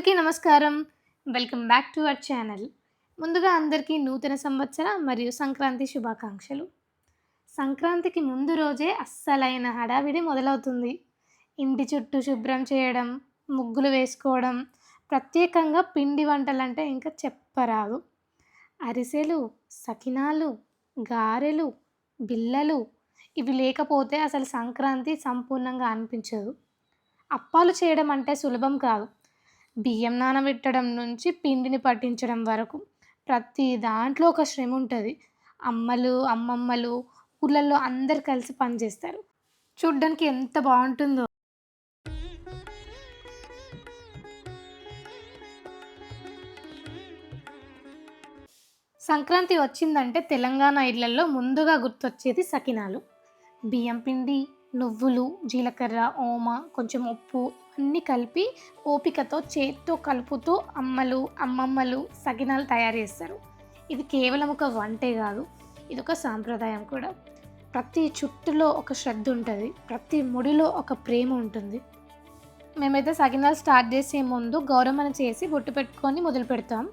అందరికీ నమస్కారం. Welcome back to our channel. ముందుగా అందరికీ నూతన సంవత్సర మరియు సంక్రాంతి శుభాకాంక్షలు. సంక్రాంతికి ముందు రోజే అస్సలైన హడావిడి మొదలవుతుంది. ఇంటి చుట్టూ శుభ్రం చేయడం, ముగ్గులు వేసుకోవడం, ప్రత్యేకంగా పిండి వంటలంటే ఇంకా చెప్పరాదు. అరిసెలు, సకినాలు, గారెలు, బిళ్ళలు ఇవి లేకపోతే అసలు సంక్రాంతి సంపూర్ణంగా అనిపించదు. అప్పాలు చేయడం అంటే సులభం కాదు. బియ్యం నానబెట్టడం నుంచి పిండిని పట్టించడం వరకు ప్రతి దాంట్లో ఒక శ్రమ ఉంటది. అమ్మలు, అమ్మమ్మలు ఊర్లల్లో అందరూ కలిసి పనిచేస్తారు. చూడ్డానికి ఎంత బావుంటుందో. సంక్రాంతి వచ్చిందంటే తెలంగాణ ఇళ్లల్లో ముందుగా గుర్తొచ్చేది సకినాలు. బియ్యం పిండి, నువ్వులు, జీలకర్ర, ఓమ, కొంచెం ఉప్పు అన్నీ కలిపి ఓపికతో చేత్తో కలుపుతూ అమ్మలు, అమ్మమ్మలు సకినాలు తయారు చేస్తారు. ఇది కేవలం ఒక వంటే కాదు, ఇదొక సాంప్రదాయం కూడా. ప్రతి చుట్టులో ఒక శ్రద్ధ ఉంటుంది, ప్రతి ముడిలో ఒక ప్రేమ ఉంటుంది. మేమైతే సకినాలు స్టార్ట్ చేసే ముందు గౌరమ్మను చేసి బొట్టు పెట్టుకొని మొదలు పెడతాం.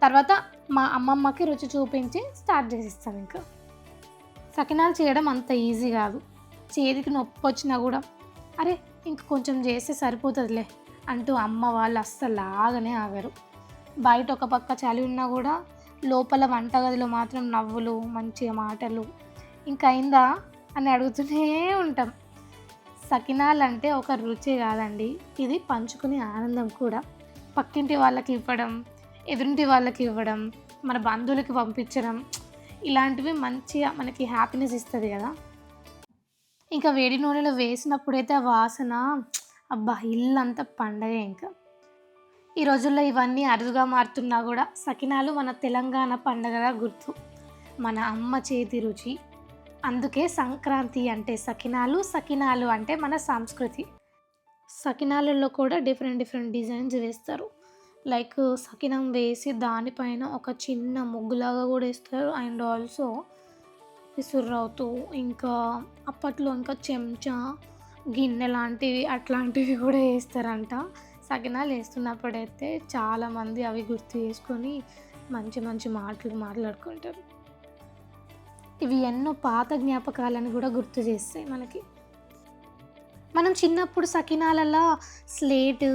తర్వాత మా అమ్మమ్మకి రుచి చూపించి స్టార్ట్ చేసిస్తాం. ఇంకా సకినాలు చేయడం అంత ఈజీ కాదు. చేతికి నొప్పి వచ్చినా కూడా అరే ఇంక కొంచెం చేస్తే సరిపోతుందిలే అంటూ అమ్మ వాళ్ళు అస్సలు ఆగనే ఆగరు. బయట ఒక పక్క చలి ఉన్నా కూడా లోపల వంటగదిలో మాత్రం నవ్వులు, మంచిగా మాటలు. ఇంకా అయిందా అని అడుగుతూనే ఉంటాం. సకినాలు అంటే ఒక రుచి కాదండి, ఇది పంచుకునే ఆనందం కూడా. పక్కింటి వాళ్ళకి ఇవ్వడం, ఎదురింటి వాళ్ళకి ఇవ్వడం, మన బంధువులకి పంపించడం, ఇలాంటివి మంచిగా మనకి హ్యాపీనెస్ ఇస్తుంది కదా. ఇంకా వేడి నూనెలో వేసినప్పుడైతే ఆ వాసన అబ్బా ఇల్లంతా పండగే. ఇంకా ఈ రోజుల్లో ఇవన్నీ అరుదుగా మారుతున్నా కూడా సకినాలు మన తెలంగాణ పండగగా గుర్తు, మన అమ్మ చేతి రుచి. అందుకే సంక్రాంతి అంటే సకినాలు, సకినాలు అంటే మన సంస్కృతి. సకినాలలో కూడా డిఫరెంట్ డిజైన్స్ వేస్తారు. లైక్ సకినం వేసి దానిపైన ఒక చిన్న ముగ్గులాగా కూడా వేస్తారు. అండ్ ఆల్సో విసుర్రవుతూ, ఇంకా అప్పట్లో ఇంకా చెంచా, గిన్నె లాంటివి అట్లాంటివి కూడా వేస్తారంట. సకినాలు వేస్తున్నప్పుడైతే చాలామంది అవి గుర్తు చేసుకొని మంచి మంచి మాటలు మాట్లాడుకుంటారు. ఇవి ఎన్నో పాత జ్ఞాపకాలను కూడా గుర్తు చేస్తాయి మనకి. మనం చిన్నప్పుడు సకినాలలో స్లేటు,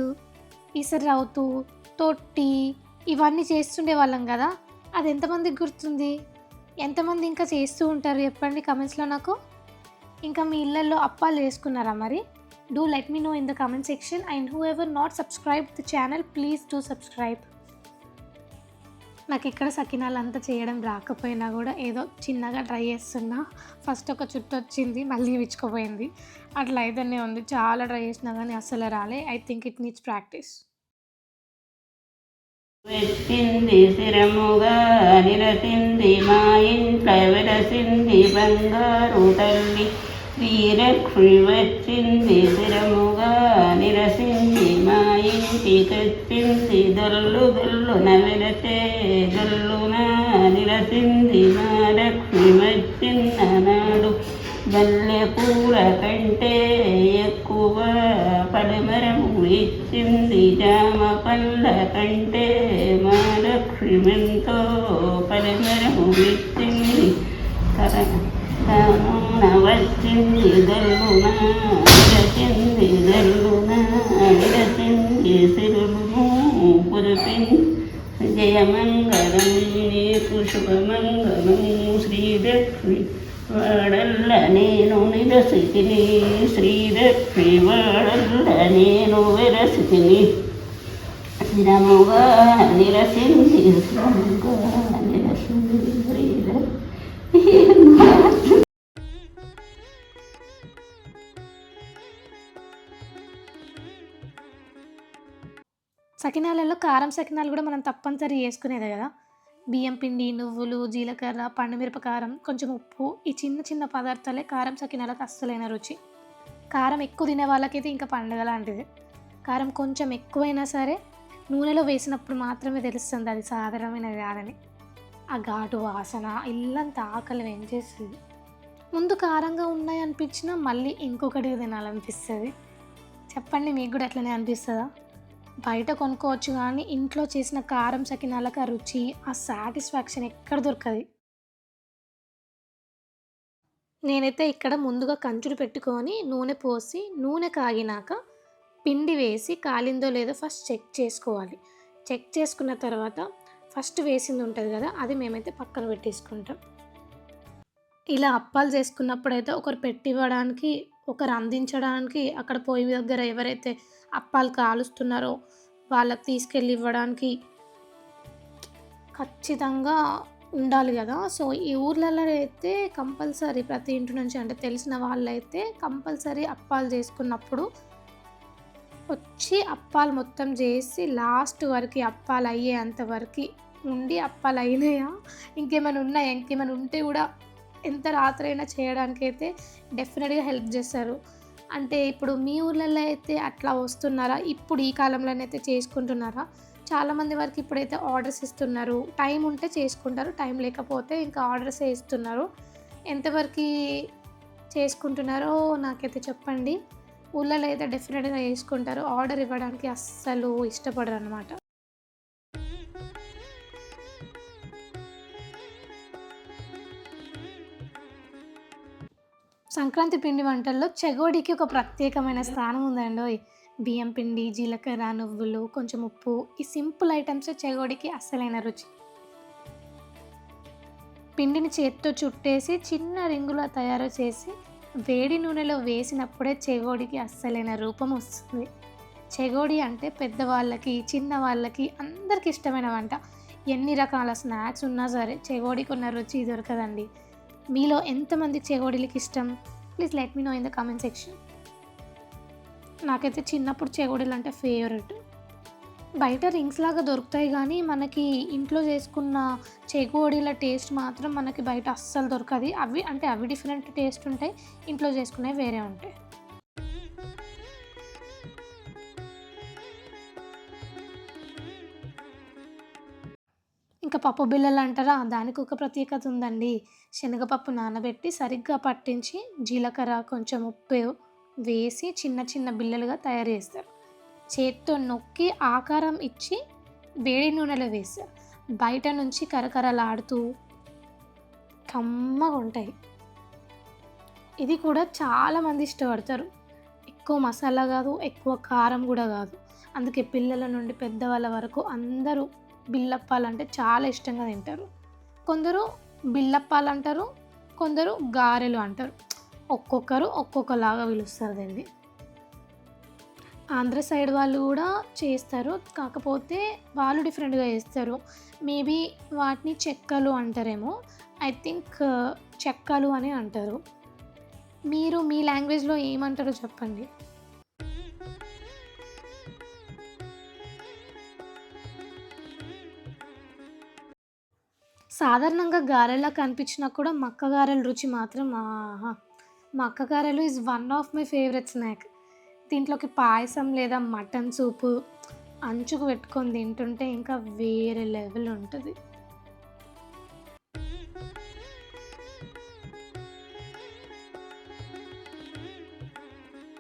ఇసరవుతూ, తొట్టి ఇవన్నీ చేస్తుండే వాళ్ళం కదా. అది ఎంతమందికి గుర్తుంది? ఎంతమంది ఇంకా చేస్తూ ఉంటారు చెప్పండి కమెంట్స్లో నాకు. ఇంకా మీ ఇళ్ళల్లో అప్పాలు వేసుకున్నారా మరి? Do let me know in the comment section. And whoever not subscribe the channel please do subscribe. నాకు ఇక్కడ సకినాలు అంతా చేయడం రాకపోయినా కూడా ఏదో చిన్నగా ట్రై చేస్తున్నా. ఫస్ట్ ఒక చుట్టు వచ్చింది, మళ్ళీ విచ్చుకుపోయింది. అట్లా అయితేనే ఉంది. చాలా ట్రై చేసినా కానీ అస్సలు రాలే. I think it needs practice. వెచ్చింది స్థిరముగా నిరసింది మా ఇంట్ల వెలసింది బంగారు తల్లి శ్రీలక్ష్మి. వచ్చింది స్థిరముగా నిరసింది మా ఇంటికొచ్చింది దొల్లు దొల్లున వెలసే దొల్లున నిరసింది మా లక్ష్మి. వచ్చిన నాడు మల్లె పూల కంటే ఎక్కువ పలమరము ఇచ్చింది, జామ పళ్ళ కంటే మా లక్ష్మిమెంతో పలమరము ఇచ్చింది. తానున వచ్చింది దల్లున విరచింది దల్లున విరచింది సిరులను కురిపింది. జయమంగళం నీకు శుభమంగళం శ్రీలక్ష్మి వాడల్ల నేను నిరసితిని, శ్రీలక్ష్మి వాడల్ల నేను విరసితిని. స్థిరముగా నిరసింది స్థిరముగా నిరసింది శ్రీలక్ష్మి. సకినాలలో కారం సకినాలు కూడా మనం తప్పనిసరి చేసుకునేదే కదా. బియ్యం పిండి, నువ్వులు, జీలకర్ర, పండుమిరపకారం, కొంచెం ఉప్పు, ఈ చిన్న చిన్న పదార్థాలే కారం సకినాలకు అస్సలైన రుచి. కారం ఎక్కువ తినే వాళ్ళకైతే ఇంకా పండగ లాంటిది. కారం కొంచెం ఎక్కువైనా సరే నూనెలో వేసినప్పుడు మాత్రమే తెలుస్తుంది అది సాధారణమైనది కాదని. ఆ ఘాటు వాసన ఇల్లంతా ఆకలి వెంచేస్తుంది. ముందు కారంగా ఉన్నాయి అనిపించినా మళ్ళీ ఇంకొకటి తినాలనిపిస్తుంది. చెప్పండి, మీకు కూడా అట్లనే అనిపిస్తుందా? బయట కొనుక్కోవచ్చు కానీ ఇంట్లో చేసిన కారం సకినాలకు ఆ రుచి, ఆ సాటిస్ఫాక్షన్ ఎక్కడ దొరకదు. నేనైతే ఇక్కడ ముందుగా కంచుడు పెట్టుకొని నూనె పోసి, నూనె కాగినాక పిండి వేసి కాలిందో లేదో ఫస్ట్ చెక్ చేసుకోవాలి. చెక్ చేసుకున్న తర్వాత ఫస్ట్ వేసింది ఉంటుంది కదా, అది మేమైతే పక్కన పెట్టేసుకుంటాం. ఇలా అప్పాలు చేసుకున్నప్పుడైతే ఒకరు పెట్టివ్వడానికి, ఒకరు అందించడానికి, అక్కడ పొయ్యి దగ్గర ఎవరైతే అప్పాలు కాలుస్తున్నారో వాళ్ళకి తీసుకెళ్ళి ఇవ్వడానికి ఖచ్చితంగా ఉండాలి కదా. సో, ఈ ఊర్లలో అయితే కంపల్సరీ ప్రతి ఇంటి నుంచి అంటే తెలిసిన వాళ్ళైతే కంపల్సరీ అప్పాలు చేసుకున్నప్పుడు వచ్చి అప్పాలు మొత్తం చేసి లాస్ట్ వరకు అప్పాలు అయ్యేంత వరకు ఉండి అప్పాలు అయినాయా, ఇంకేమైనా ఉన్నాయా, ఇంకేమైనా ఉంటే కూడా ఎంత రాత్రైనా చేయడానికైతే డెఫినెట్గా హెల్ప్ చేస్తారు. అంటే ఇప్పుడు మీ ఊర్లలో అయితే అట్లా వస్తున్నారా? ఇప్పుడు ఈ కాలంలోనైతే చేసుకుంటున్నారా? చాలామంది వరకు ఇప్పుడైతే ఆర్డర్స్ ఇస్తున్నారు. టైం ఉంటే చేసుకుంటారు, టైం లేకపోతే ఇంకా ఆర్డర్సే ఇస్తున్నారు. ఎంతవరకు చేసుకుంటున్నారో నాకైతే చెప్పండి. ఊళ్ళలో అయితే డెఫినెట్గా చేసుకుంటారు, ఆర్డర్ ఇవ్వడానికి అస్సలు ఇష్టపడరు అనమాట. సంక్రాంతి పిండి వంటల్లో చెగోడీకి ఒక ప్రత్యేకమైన స్థానం ఉందండోయ్. బియ్యం పిండి, జీలకర్ర, నువ్వులు, కొంచెం ఉప్పు, ఈ సింపుల్ ఐటమ్సే చెగోడీకి అస్సలైన రుచి. పిండిని చేత్తో చుట్టేసి చిన్న రింగులా తయారు చేసి వేడి నూనెలో వేసినప్పుడే చెగోడీకి అస్సలైన రూపం వస్తుంది. చెగోడీ అంటే పెద్దవాళ్ళకి, చిన్నవాళ్ళకి అందరికి ఇష్టమైన వంట. ఎన్ని రకాల స్నాక్స్ ఉన్నా సరే చెగోడీకి ఉన్న రుచి దొరకదండి. మీలో ఎంతమందికి చెగోడీలకి ఇష్టం? Please let me know in the comment section. నాకైతే చిన్నప్పుడు చెగోడీలు అంటే ఫేవరెట్. బయట రింగ్స్ లాగా దొరుకుతాయి కానీ మనకి ఇంట్లో చేసుకున్న చెగోడీల టేస్ట్ మాత్రం మనకి బయట అస్సలు దొరకదు. అవి డిఫరెంట్ టేస్ట్ ఉంటాయి, ఇంట్లో చేసుకునేవి వేరే ఉంటాయి. ఇంకా పప్పు బిళ్ళలు అంటారా, దానికి ఒక ప్రత్యేకత ఉందండి. శనగపప్పు నానబెట్టి సరిగ్గా పట్టించి జీలకర్ర, కొంచెం ఉప్పు వేసి చిన్న చిన్న బిళ్ళలుగా తయారు చేస్తారు. చేత్తో నొక్కి ఆకారం ఇచ్చి వేడి నూనెలో వేస్తారు. బయట నుంచి కరకరలాడుతూ కమ్మగా ఉంటాయి. ఇది కూడా చాలామంది ఇష్టపడతారు. ఎక్కువ మసాలా కాదు, ఎక్కువ కారం కూడా కాదు. అందుకే పిల్లల నుండి పెద్దవాళ్ళ వరకు అందరూ బిళ్ళప్పాలంటే చాలా ఇష్టంగా తింటారు. కొందరు బిళ్ళప్పాలు అంటారు, కొందరు గారెలు అంటారు. ఒక్కొక్కరు ఒక్కొక్కలాగా పిలుస్తారు దీన్ని. ఆంధ్ర సైడ్ వాళ్ళు కూడా చేస్తారు, కాకపోతే వాళ్ళు డిఫరెంట్గా చేస్తారు. మేబీ వాటిని చెక్కలు అంటారేమో. ఐ థింక్ చెక్కలు అని అంటారు. మీరు మీ లాంగ్వేజ్లో ఏమంటారో చెప్పండి. సాధారణంగా గారెలా కనిపించినా కూడా మక్క గారెల రుచి మాత్రం ఆహా! మక్క గారెలు is one of my favourite snack. దీంట్లోకి పాయసం లేదా మటన్ సూపు అంచుకు పెట్టుకొని తింటుంటే ఇంకా వేరే లెవెల్ ఉంటుంది.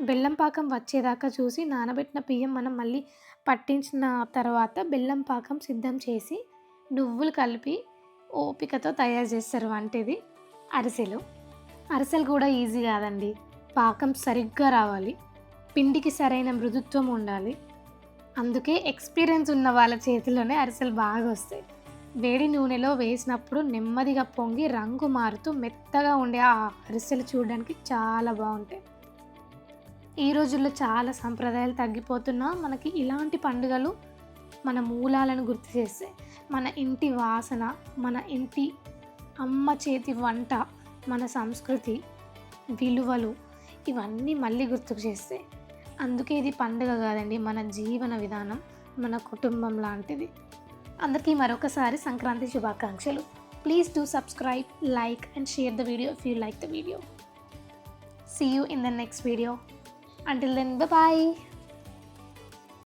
బెల్లం పాకం వచ్చేదాకా చూసి నానబెట్టిన బియ్యం మనం మళ్ళీ పట్టించిన తర్వాత బెల్లం పాకం సిద్ధం చేసి నువ్వులు కలిపి ఓపికతో తయారు చేస్తారు వంట ఇది. అరిసెలు. అరిసెలు కూడా ఈజీ కాదండి. పాకం సరిగ్గా రావాలి, పిండికి సరైన మృదుత్వం ఉండాలి. అందుకే ఎక్స్పీరియన్స్ ఉన్న వాళ్ళ చేతిలోనే అరిసెలు బాగా వస్తాయి. వేడి నూనెలో వేసినప్పుడు నెమ్మదిగా పొంగి రంగు మారుతూ మెత్తగా ఉండే ఆ అరిసెలు చూడడానికి చాలా బాగుంటాయి. ఈ రోజుల్లో చాలా సంప్రదాయాలు తగ్గిపోతున్నా మనకి ఇలాంటి పండుగలు మన మూలాలను గుర్తు చేస్తాయి. మన ఇంటి వాసన, మన ఇంటి అమ్మ చేతి వంట, మన సంస్కృతి, విలువలు ఇవన్నీ మళ్ళీ గుర్తుకు చేస్తాయి. అందుకే ఇది పండుగ కాదండి, మన జీవన విధానం, మన కుటుంబం లాంటిది. అందరికీ మరొకసారి సంక్రాంతి శుభాకాంక్షలు. Please do subscribe, like and share the video if you like the video. See you in the next video. Until then, bye bye.